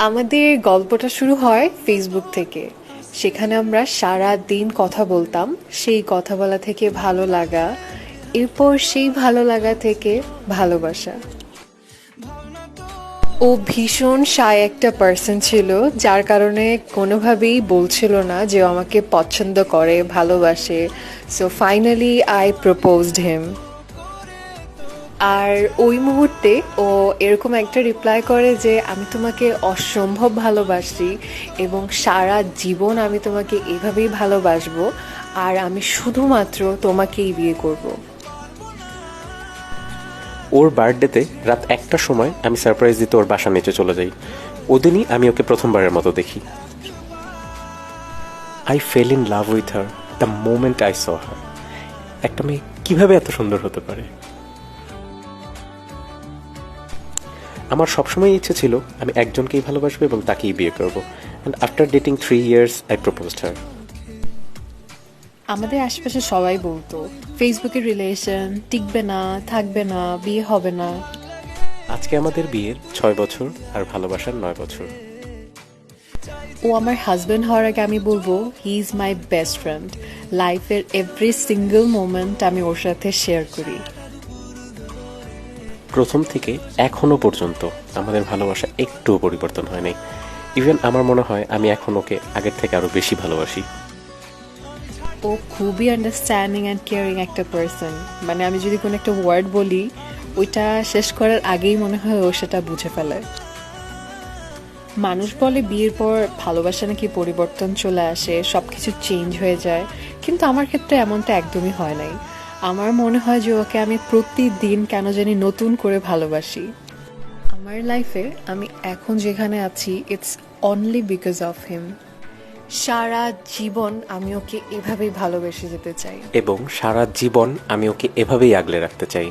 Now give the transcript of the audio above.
আমাদের গল্পটা শুরু হয় ফেসবুক থেকে। সেখানে আমরা সারা দিন কথা বলতাম, সেই কথা বলা থেকে ভালো লাগা, এরপর সেই ভালো লাগা থেকে ভালোবাসা। ও ভীষণ শাই একটা পার্সন ছিল, যার কারণে কোনোভাবেই বলছিল না যে ও আমাকে পছন্দ করে, ভালোবাসে। সো ফাইনালি আই প্রপোজড হিম। আর ওই মুহূর্তে ও এরকম একটা রিপ্লাই করে যে আমি তোমাকে অসম্ভব ভালোবাসি এবং সারা জীবন আমি তোমাকে এভাবেই ভালোবাসবো, আর আমি শুধুমাত্র তোমাকেই বিয়ে করব। ওর বার্থডেতে রাত 1টার সময় আমি সারপ্রাইজ দিতে ওর বাসার নিচে চলে যাই। ওদিনই আমি ওকে প্রথমবারের মতো দেখি। I fell in love with her the moment I saw her. একটা মেয়ে কিভাবে এত সুন্দর হতে পারে! আমার সবসময় ইচ্ছে ছিল আমি একজনকেই ভালোবাসবো এবং তাকেই বিয়ে করবো। And after dating 3 years I proposed her. আমাদের আশেপাশে সবাই বলতো ফেসবুকের রিলেশন টিকবে না, থাকবে না, বিয়ে হবে না। আজকে আমাদের বিয়ের 6 বছর আর ভালোবাসার 9 বছর। ও আমার হাজব্যান্ড হওয়ার আগে আমি বলবো he is my best friend. লাইফের এভরি সিঙ্গেল মোমেন্ট আমি ওর সাথে শেয়ার করি। প্রথম থেকে এখনো পর্যন্ত আমাদের ভালোবাসা একটুও পরিবর্তন হয় নাই। ইভেন আমার মনে হয় আমি এখন ওকে আগের থেকে আরো বেশি ভালোবাসি। ও খুবই আন্ডারস্ট্যান্ডিং অ্যান্ড কেয়ারিং একটা পার্সন। মানে আমি যদি কোনো একটা ওয়ার্ড বলি, ওইটা শেষ করার আগেই মনে হয় ও সেটা বুঝে ফেলে। মানুষ বলে বিয়ের পর ভালোবাসা নাকি পরিবর্তন চলে আসে, সব কিছু চেঞ্জ হয়ে যায়, কিন্তু আমার ক্ষেত্রে এমনটা একদমই হয় নাই। আমার মনে হয় যে ওকে আমি প্রতিদিন কেন জানি নতুন করে ভালোবাসি। আমার লাইফে আমি এখন যেখানে আছি it's only because of him. সারা জীবন আমি ওকে এভাবেই ভালোবেসে যেতে চাই এবং সারা জীবন আমি ওকে এভাবেই আগলে রাখতে চাই।